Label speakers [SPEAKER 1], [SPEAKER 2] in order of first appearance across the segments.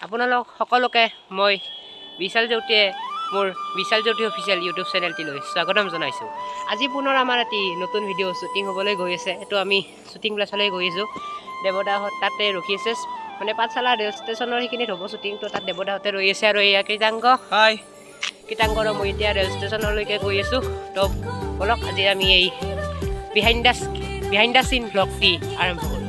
[SPEAKER 1] আপোনালোক সকলোকে মই বিশাল জ্যোতিয়ে মোৰ বিশাল জ্যোতি অফিচিয়েল ইউটিউব চেনেলটিলৈ স্বাগতম জনাইছোঁ। আজি পুনৰ আমাৰ এটি নতুন ভিডিঅ' শ্বুটিং হ'বলৈ গৈ আছে। এইটো আমি শ্বুটিং প্লেচলৈ গৈ আছোঁ। দেৱদাহঁত তাতে ৰখি আছে, মানে পাঠশালা ৰেল ষ্টেচনৰ সেইখিনিত হ'ব শ্বুটিংটো। তাত দেৱদাহঁতে ৰৈ আছে আৰু এয়া কৃতাংগ কৃতাংগৰ মই এতিয়া ৰেল ষ্টেচনলৈকে গৈ আছোঁ। তো বলক আজি আমি এই বিহাইণ্ড দ্য চিন ভ্লগটি আৰম্ভ কৰোঁ।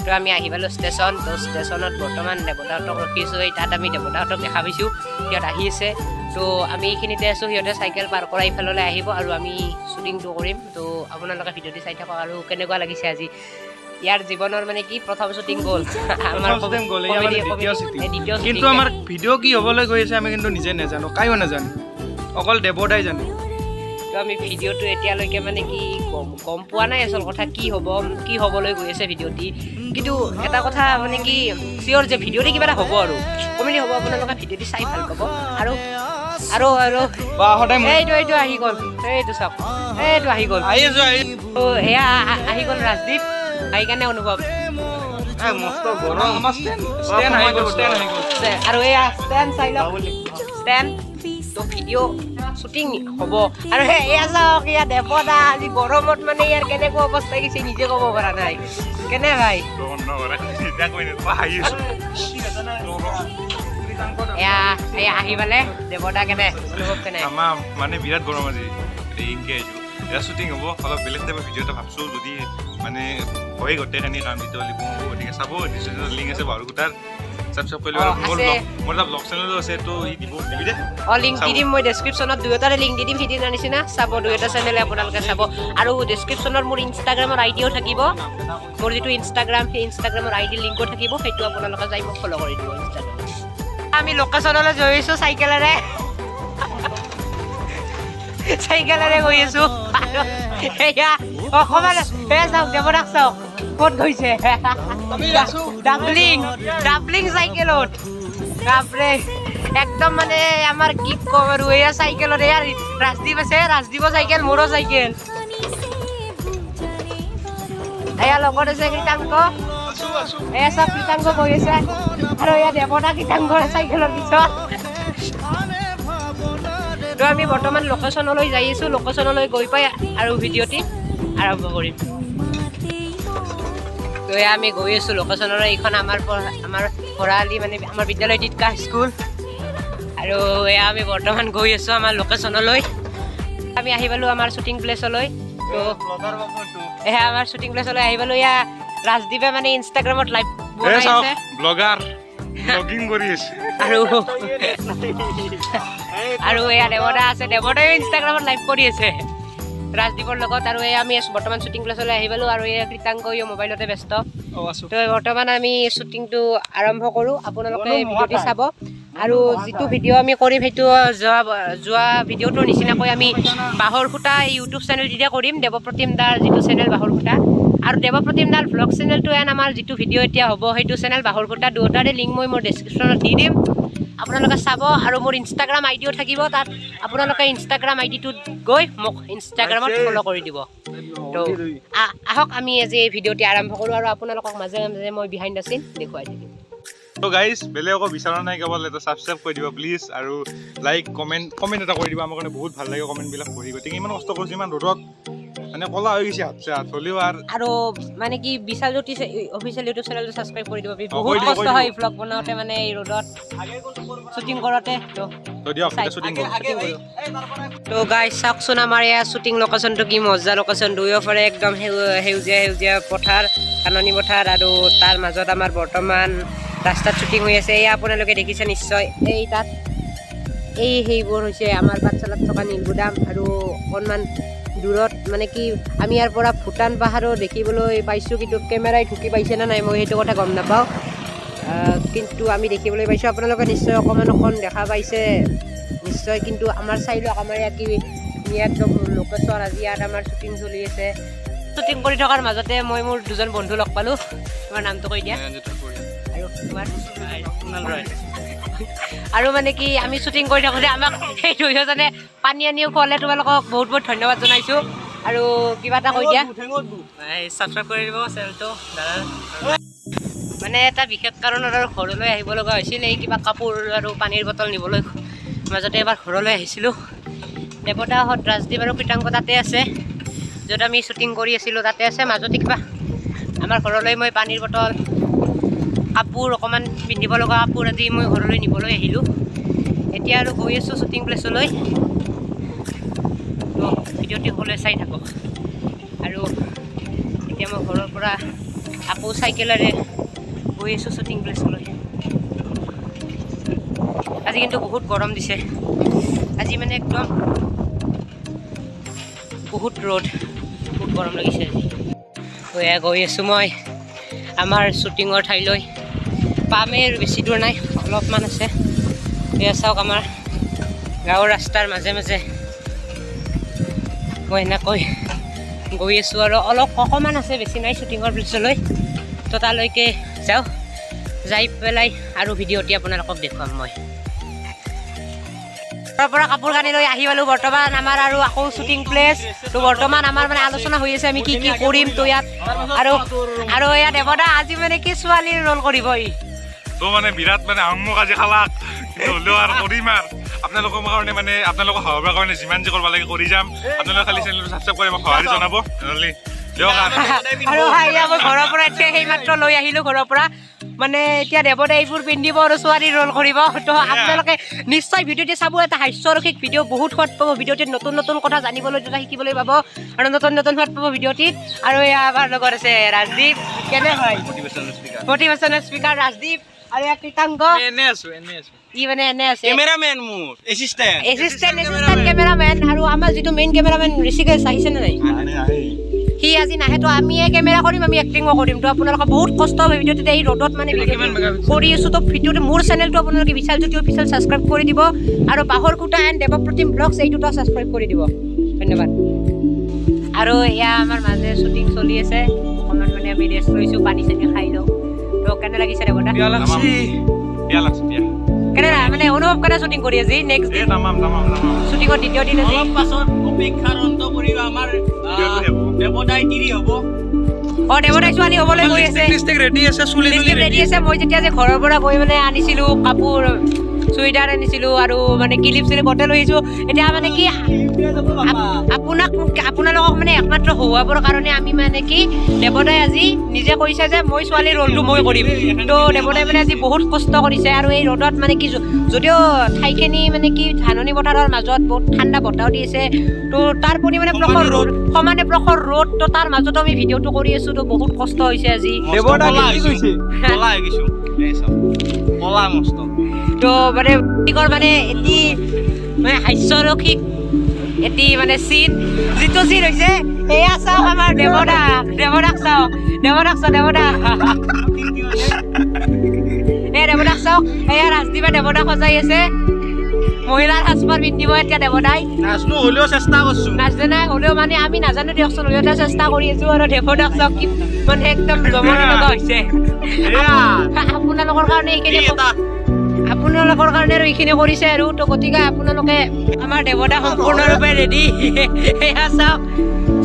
[SPEAKER 1] তো আমি আহি পালোঁ ষ্টেচন। তো ষ্টেচনত বৰ্তমান দেৱদাহঁতক ৰখিছোঁ। এই তাত আমি দেৱদাহঁতক দেখা পাইছোঁ, সিহঁত আহি আছে। তো আমি এইখিনিতে আছোঁ, সিহঁতে চাইকেল পাৰ কৰা ইফাললৈ আহিব আৰু আমি শ্বুটিংটো কৰিম। তো আপোনালোকে ভিডিঅ'টি চাই থাকক। আৰু কেনেকুৱা লাগিছে আজি ইয়াৰ জীৱনৰ মানে কি প্ৰথম শ্বুটিং গ'ল আমাৰ
[SPEAKER 2] কিন্তু আমাৰ ভিডিঅ' কি হ'বলৈ গৈ আছে আমি কিন্তু নিজে নাজানো, কায়ো নাজানো, অকল দেৱদাই জানে।
[SPEAKER 1] তো আমি ভিডিঅ'টো এতিয়ালৈকে মানে কি গম পোৱা নাই আচল কথা কি হ'বলৈ গৈ আছে ভিডিঅ'টি। কিন্তু এটা কথা মানে কি চিয়'ৰ যে ভিডিঅ'টি কিবা এটা হ'ব আৰু কমেডি হ'ব। আপোনালোকে ভিডিঅ'টি চাই ভাল পাব। আৰু আৰু আৰু এইটো আহি গ'ল, এইটো চাওক, এইটো আহি গ'ল। তো এয়া আহি গ'ল ৰাজদীপ। আহি কাৰণে অনুভৱ আৰু এয়া ষ্টেণ্ড চাই লওক, ষ্টেণ্ড। তো ভিডিঅ' শ্বুটিং হ'ব। আৰু এয়া চাওক, এয়া দেৱদা আজি গৰমত মানে ইয়াৰ কেনেকুৱা অৱস্থা গৈছে নিজে ক'ব পৰা নাই। কেনে ভাই এয়া আহি পালে দেৱদা কেনে অনুভৱ কেনে?
[SPEAKER 2] আমাৰ মানে বিৰাট গৰম আজি। এনকে আহিছোঁ, এয়া শ্বুটিং হ'ব। অলপ বেলেগ টাইপৰ ভিডিঅ' এটা ভাবছোঁ, যদি মানে হয় গোটেইখিনি কাম ভিডিঅ' লিখোঁ। গতিকে চাব, ডিছক্ৰিপশ্যনত লিংক আছে বাৰুকুটাৰ, ছাবস্ক্ৰাইব কৰি ল'ব। মোৰ এটা ব্লগ চেনেলো আছে, তো দিবি দে।
[SPEAKER 1] লিংক দি দিম মই ডেছক্ৰিপশ্যনত, দুয়োটাৰে লিংক দি দিম। সিদিনাৰ নিচিনা চাব, দুয়োটা চেনেলে আপোনালোকে চাব। আৰু ডেছক্ৰিপশ্যনত মোৰ ইনষ্টাগ্ৰামৰ আইডিও থাকিব। মোৰ যিটো ইনষ্টাগ্ৰাম, সেই ইনষ্টাগ্ৰামৰ আইডি লিংকো থাকিব। সেইটো আপোনালোকে যাই মোক ফ'ল' কৰি দিব ইনষ্টাগ্ৰামত। আমি লোকেশ্যনলৈ গৈ আছোঁ চাইকেলেৰে গৈ আছোঁ। আৰু এয়া অকণমান এয়া চাওক, দেৱদাক চাওক ক'ত গৈছে, ডাবলিং চাইকেলত। বাপৰে একদম মানে আমাৰ কি ক'ম আৰু, এয়া চাইকেলত এয়া ৰাজদীপ আছে, ৰাজদীপৰ চাইকেল, মোৰো চাইকেল। এয়া লগত আছে কৃতাংগ, এয়া চব কৃতাংগ গৈ আছে। আৰু এয়া দেৱদা কৃতাংগৰ চাইকেলৰ পিছত। তো আমি বৰ্তমান লোকেশ্যনলৈ যাই আছোঁ। লোকেশ্যনলৈ গৈ পাই আৰু ভিডিঅ'টি আৰম্ভ কৰিম। তো এয়া আমি গৈ আছোঁ লোকেশ্যনলৈ। এইখন আমাৰ ভৰালি মানে আমাৰ বিদ্যালয় টিটকা স্কুল। আৰু এয়া আমি বৰ্তমান গৈ আছোঁ আমাৰ লোকেশ্যনলৈ। আমি আহি পালোঁ আমাৰ শ্বুটিং প্লেচলৈ। তো এয়া আমাৰ শ্বুটিং প্লেচলৈ আহি পালোঁ। এয়া ৰাজদীপে মানে ইনষ্টাগ্ৰামত লাইভ বনাইছে, ব্লগাৰ ব্লগিং কৰি আছে। আৰু এয়া দেৱদা আছে, দেৱদায়ো ইনষ্টাগ্ৰামত লাইভ কৰি আছে ৰাজদীপৰ লগত। আৰু এয়া আমি বৰ্তমান শ্বুটিং প্লেচলৈ আহি পালোঁ। আৰু এয়া কৃতাংগ মোবাইলতে ব্যস্ত। তো বৰ্তমান আমি শ্বুটিংটো আৰম্ভ কৰোঁ। আপোনালোকে ভিডিঅ'টি চাব। আৰু যিটো ভিডিঅ' আমি কৰিম সেইটো যোৱা ভিডিঅ'টোৰ নিচিনাকৈ আমি বাঁহৰ খুঁটা ইউটিউব চেনেলটিতে কৰিম, দেৱপ্ৰতিম দাৰ যিটো চেনেল বাঁহৰ খুঁটা। আৰু দেৱপ্ৰতিম দাৰ ভ্লগ চেনেলটো এন আমাৰ যিটো ভিডিঅ' এতিয়া হ'ব সেইটো চেনেল বাঁহৰ খুঁটা। দুয়োটাৰে লিংক মই মোৰ ডেছক্ৰিপশ্যনত দি দিম, আপোনালোকে চাব। আৰু মোৰ ইনষ্টাগ্ৰাম আইডিও থাকিব, তাত আপোনালোকে ইনষ্টাগ্ৰাম আইডিটোত গৈ মোক ইনষ্টাগ্ৰামত ফ'ল' কৰি দিব। তো আহক আমি আজি এই ভিডিঅ'টি আৰম্ভ কৰোঁ। আৰু আপোনালোকক মাজে মাজে মই বিহাইণ্ড দ্য চিন দেখুৱাই থাকিম।
[SPEAKER 2] তো গাইজ, বেলেগকো বিচৰা নাই, কেৱল এটা ছাবস্ক্ৰাইব কৰি দিব প্লিজ। আৰু লাইক কমেণ্ট এটা কৰি দিব, আমাৰ কাৰণে বহুত ভাল লাগে কমেণ্টবিলাক পঢ়ি। গতিকে ইমান কষ্ট কৰিছোঁ, ইমান ৰ'দত মানে ক'লা হৈ গৈছে হাত হ'লেও।
[SPEAKER 1] আৰু মানে কি বিশাল জ্যোতি অফিচিয়েল ইউটিউব চেনেলটো ছাবস্ক্ৰাইব কৰি দিব। বহুত কষ্ট হয় ভ্লগ বনাওঁতে, মানে এই ৰ'দত শ্বুটিং কৰোঁতে। তো গাইজ চাওকচোন, আমাৰ এয়া শ্বুটিং লোকেশ্যনটো কি মজা লোকেশ্যন। দুয়োফালে একদম সেউজীয়া পথাৰ, ধাননি পথাৰ। আৰু তাৰ মাজত আমাৰ বৰ্তমান ৰাস্তাত শ্বুটিং হৈ আছে। এয়া আপোনালোকে দেখিছে নিশ্চয়। এই তাত সেইবোৰ হৈছে আমাৰ পাঠশালাত থকা নীলগুদাম। আৰু অকণমান দূৰত মানে কি আমি ইয়াৰ পৰা ভূটান পাহাৰো দেখিবলৈ পাইছোঁ, কিন্তু কেমেৰাই ঢুকি পাইছে নে নাই মই সেইটো কথা গম নাপাওঁ। কিন্তু আমি দেখিবলৈ পাইছোঁ, আপোনালোকে নিশ্চয় অকণ দেখা পাইছে নিশ্চয়। কিন্তু আমাৰ চাই লওক, আমাৰ ইয়াত কি ইয়াত লোকেশ্যন। আজি ইয়াত আমাৰ শ্বুটিং চলি আছে। শ্বুটিং কৰি থকাৰ মাজতে মই মোৰ দুজন বন্ধু লগ পালোঁ। তোমাৰ নামটো কৈ দিয়া। আৰু মানে কি আমি শ্বুটিং কৰি থাকোঁতে আমাক সেই দুয়োজনে পানী আনিও খোৱালে। তোমালোকক বহুত বহুত ধন্যবাদ জনাইছোঁ। আৰু কিবা এটা কৈ দিয়া। ছাবস্ক্ৰাইব কৰি দিব চেনেলটো দাদা। মানে এটা বিশেষ কাৰণত আৰু ঘৰলৈ আহিব লগা হৈছিল এই কিবা কাপোৰ আৰু পানীৰ বটল নিবলৈ মাজতে এবাৰ ঘৰলৈ আহিছিলোঁ দেৱতাহঁত ৰাজদীপ আৰু কৃতাংক তাতে আছে য'ত আমি শ্বুটিং কৰি আছিলোঁ তাতে আছে মাজতে কিবা আমাৰ ঘৰলৈ মই পানীৰ বটল কাপোৰ অকণমান পিন্ধিব লগা কাপোৰ আদি মই ঘৰলৈ নিবলৈ আহিলোঁ এতিয়া আৰু গৈ আছোঁ শ্বুটিং প্লেচলৈ তো ভিডিঅ'টি সকলোৱে চাই থাকক আৰু এতিয়া মই ঘৰৰ পৰা আকৌ চাইকেলেৰে গৈ আছোঁ শ্বুটিং প্লেচলৈ আজি কিন্তু বহুত গৰম দিছে আজি মানে একদম বহুত ৰ'দ বহুত গৰম লাগিছে আজি এয়া গৈ আছোঁ মই আমাৰ শ্বুটিঙৰ ঠাইলৈ পামেই আৰু বেছি দূৰ নাই অলপমান আছে এয়া চাওক আমাৰ গাঁৱৰ ৰাস্তাৰ মাজে মাজে মই এনেকৈ গৈ আছোঁ আৰু অলপ অকণমান আছে বেছি নাই শ্বুটিঙৰ প্লেচলৈ তো তালৈকে যাওঁ যাই পেলাই আৰু ভিডিঅ'টি আপোনালোকক দেখুৱাম মই তাৰ পৰা কাপোৰ কানি লৈ আহি পালোঁ বৰ্তমান আমাৰ আৰু আকৌ শ্বুটিং প্লেচ তো বৰ্তমান আমাৰ মানে আলোচনা হৈ আছে আমি কি কি কৰিম তো ইয়াত আৰু ইয়াত দেৱদা আজি মানে কি ছোৱালীৰ ৰোল কৰিব
[SPEAKER 2] তো মানে বিৰাট মানে আহোমক আজি খালাক হ'লেও আৰু কৰিম আৰু আপোনালোকৰ কাৰণে মানে আপোনালোকক সহায়ৰ কাৰণে যিমান যি কৰিব লাগে কৰি যাম আপোনালোকে খালি চেনেলটো ছাবস্ক্ৰাইব কৰি মোক সহায় জনাব
[SPEAKER 1] আৰু মই ঘৰৰ পৰা এতিয়া সেইমাত্ৰ লৈ আহিলোঁ ঘৰৰ পৰা মানে এতিয়া দেৱদা এইবোৰ পিন্ধিব আৰু ছোৱালী ৰোল কৰিব তো আপোনালোকে নিশ্চয় ভিডিঅ'টি চাব এটা হাস্যৰসিক ভিডিঅ' বহুত সোৱাদ পাব ভিডিঅ'টিত নতুন নতুন কথা জানিবলৈ এটা শিকিবলৈ পাব আৰু নতুন নতুন সোৱাদ পাব ভিডিঅ'টিত আৰু এয়া আমাৰ লগত আছে ৰাজদীপ কেনে হয় মটিভেশ্যনেল স্পীকাৰ ৰাজদীপ আৰু এয়া কৃতাংক ই মানে এনে আছে
[SPEAKER 3] কেমেৰামেন মোৰ
[SPEAKER 1] এচিষ্টেণ্ট কেমেৰামেন আৰু আমাৰ যিটো মেইন কেমেৰামেন ঋষিকেশ আহিছে নে নাই সি আজি নাহে তো আমিয়ে কেমেৰা কৰিম আমি এক্টিঙো কৰিম তো আপোনালোকে বহুত কষ্ট হ'ব ভিডিঅ'টোতে এই ৰ'দত মানে কৰি আছোঁ তো ভিডিঅ'টো মোৰ চেনেলটো আপোনালোকে বিশাল জ্যোতি অফিচিয়েল ছাবস্ক্ৰাইব কৰি দিব আৰু বাহৰ কুটা এণ্ড দেৱপ্ৰতিম ব্লগছ এই দুটা ছাবস্ক্ৰাইব কৰি দিব ধন্যবাদ আৰু এয়া আমাৰ মাজে শ্বুটিং চলি আছে অকণমান মানে আমি ৰেষ্ট লৈছোঁ পানী চানী খাই লওঁ তো কেনে লাগিছে দেৱদা কেনে মানে অনুভৱ কেনে শ্বুটিং কৰি আজি নেক্সট ডে শ্বুটিঙৰ দ্বিতীয় দিন আজি
[SPEAKER 3] পাছত অপেক্ষাৰ অন্ত পৰিব আমাৰ দেৱদাই তিৰি হ'ব
[SPEAKER 1] দেৱদাই ছোৱালী হ'বলৈ গৈ আছে ৰেডি আছে মই যেতিয়া যে ঘৰৰ পৰা গৈ মানে আনিছিলোঁ কাপোৰ চুইদাৰ আনিছিলোঁ আৰু মানে কিলিপ চিলিপ গোটেই লৈ আহিছোঁ এতিয়া মানে কি আপোনালোকক মানে একমাত্ৰ হহুৱাবৰ কাৰণে আমি মানে কি দেৱদাই আজি নিজে কৈছে যে মই ছোৱালীৰ ৰোলটো মই কৰিম তো দেৱদাই মানে আজি বহুত কষ্ট কৰিছে আৰু এই ৰ'দত মানে কি যদিও ঠাইখিনি মানে কি ধাননি পথাৰৰ মাজত বহুত ঠাণ্ডা বতাহ দি আছে তো তাৰ পৰিমাণে প্ৰখৰ ৰ'দ সমানে প্ৰখৰ ৰ'দ তো তাৰ মাজতো আমি ভিডিঅ'টো কৰি আছোঁ তো বহুত কষ্ট হৈছে আজি তো মানে মানে এটি মানে হাস্যৰসিক এটি মানে চিন যিটো চিন হৈছে এয়া চাওক আমাৰ দেৱদাক চাওক দেৱদাক চাওক এয়া ৰাজদীপে দেৱদাক সজাই আছে মহিলাৰ সাজপাৰ পিন্ধিব এতিয়া দেৱদাই
[SPEAKER 3] নাচনো হ'লেও চেষ্টা কৰিছোঁ
[SPEAKER 1] নাচে নাই হ'লেও মানে আমি নাজানো দিয়কচোন হ'লেও চেষ্টা কৰি আছোঁ আৰু দেৱদাক চাওক কি মানে একদম জমনি লগা হৈছে আপোনালোকৰ কাৰণে এইখিনি আপোনালোকৰ কাৰণে আৰু এইখিনি কৰিছে আৰু তো গতিকে আপোনালোকে আমাৰ দেৱদা সম্পূৰ্ণৰূপে ৰেডি এয়া চাওক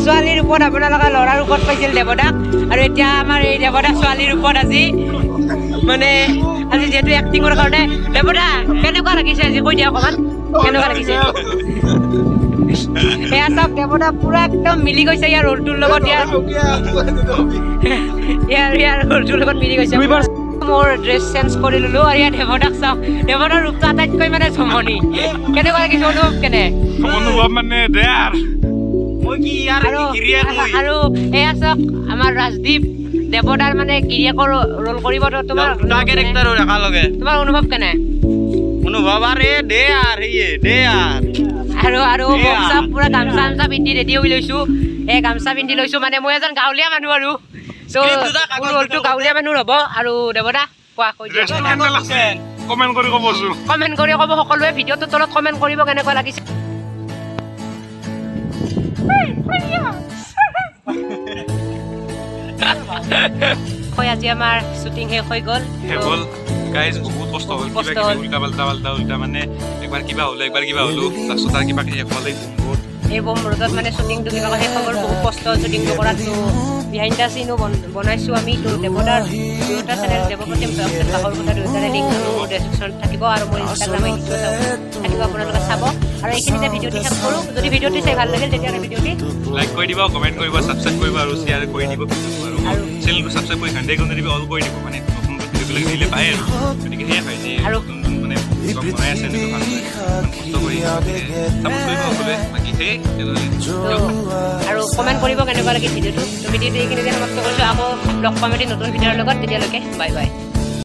[SPEAKER 1] ছোৱালীৰ ৰূপত আপোনালোকে ল'ৰাৰ ৰূপত পাইছিল দেৱদাক আৰু এতিয়া আমাৰ এই দেৱদা ছোৱালীৰ ৰূপত আজি মানে আজি যিহেতু এক্টিঙৰ কাৰণে দেৱদা কেনেকুৱা লাগিছে আজি কৈ দিয়া অকণমান কেনেকুৱা লাগিছে এয়া চাওক দেৱদা পুৰা একদম মিলি গৈছে ইয়াৰ ৰোলটোৰ লগত ইয়াৰ ৰোলটোৰ লগত মিলি গৈছে মোৰ ড্ৰেছ চেঞ্জ কৰি ল'লোঁ আৰু ইয়াত দেৱদাক চাওক দেৱদাৰ ৰূপটো আটাইতকৈ মানে জমনি কেনেকুৱা লাগিছে অনুভৱ কেনে
[SPEAKER 2] মানে
[SPEAKER 1] আৰু এয়া চাওক আমাৰ ৰাজদীপ দেৱদাৰ মানে গিৰিয়েকৰ ৰোল কৰিব তোমাৰ অনুভৱ কেনে আৰু পুৰা গামচা পিন্ধি ৰেডি হৈ লৈছোঁ এই গামচা পিন্ধি লৈছোঁ মানে মই এজন গাঁৱলীয়া মানুহ আৰু ৰোলটো গাঁৱলীয়া মানুহ হ'ব আৰু দেৱদা কোৱা কৈ দিয়া কমেণ্ট কৰি ক'ব সকলোৱে ভিডিঅ'টোৰ তলত কমেণ্ট কৰিব কেনেকুৱা লাগিছে আজি আমাৰ শ্বুটিং শেষ হৈ গ'ল
[SPEAKER 2] গাইজ বহুত কষ্ট হ'ল উল্টা পাল্টা মানে একবাৰ কিবা হ'লো তাৰপিছত আৰু কিবা শেষ হ'ল এই বোম ৰ'দত
[SPEAKER 1] মানে শ্বুটিংটো কিবা শেষ হৈ গ'ল বহুত কষ্ট শ্বুটিংটো কৰাটো বিহাইণ্ড দ্য চিনো বনাইছোঁ আমি তো দেৱদাৰ দুয়োটা চেনেল দেৱপ্ৰতিম বাহৰ কথা দুয়োটাৰে লিংক মোৰ ডেছক্ৰিপশ্যনত থাকিব আৰু মোৰ ইনষ্টাগ্ৰাম আইডিটো থাকিব আপোনালোকে চাব আৰু এইখিনিতে ভিডিঅ'টি শেষ কৰোঁ যদি ভিডিঅ'টি চাই ভাল লাগিল তেতিয়াহ'লে ভিডিঅ'টি
[SPEAKER 2] লাইক কৰি দিব কমেণ্ট কৰিব ছাবস্ক্ৰাইব কৰিব আৰু শ্বেয়াৰ কৰি দিব আৰু চেনেলটো ছাবস্ক্ৰাইব কৰি ঘণ্টাই কৰি দিব অল কৰি দিব মানে নতুন ভিডিঅ'বিলাক দিলে পায় আৰু গতিকে সেয়াই পায় যে
[SPEAKER 1] আৰু
[SPEAKER 2] মানে বনাই আছে এনেকৈ ভালকৈ কষ্ট কৰি ছাপোৰ্ট কৰিব সকলোৱে বাকী সেয়ে
[SPEAKER 1] আৰু কমেণ্ট কৰিব কেনেকুৱা লাগে ভিডিঅ'টো তো ভিডিঅ'টো এইখিনিতে সমাপ্ত কৰিছোঁ আকৌ লগ পাম এটি নতুন ভিডিঅ'ৰ লগত তেতিয়ালৈকে বাই বাই